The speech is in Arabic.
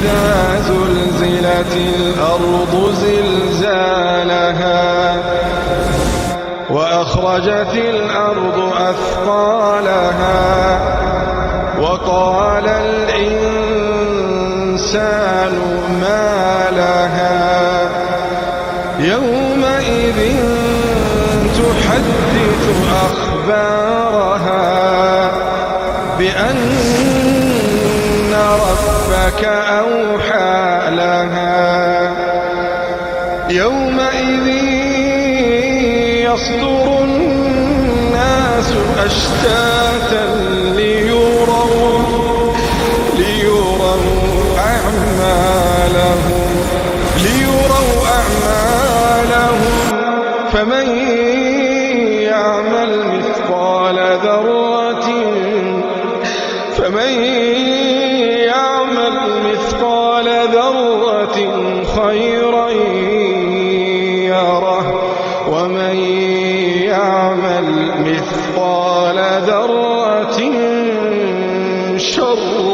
إذا زلزلت الأرض زلزالها وأخرجت الأرض أثقالها وقال الإنسان ما لها يومئذ تحدث أخبارها بأن ربك أوحى لها يومئذ يصدر الناس أشتاتا ليروا أعمالهم فمن يعمل مثقال ذرة خيرا يره ومن يعمل مثقال ذرة شرا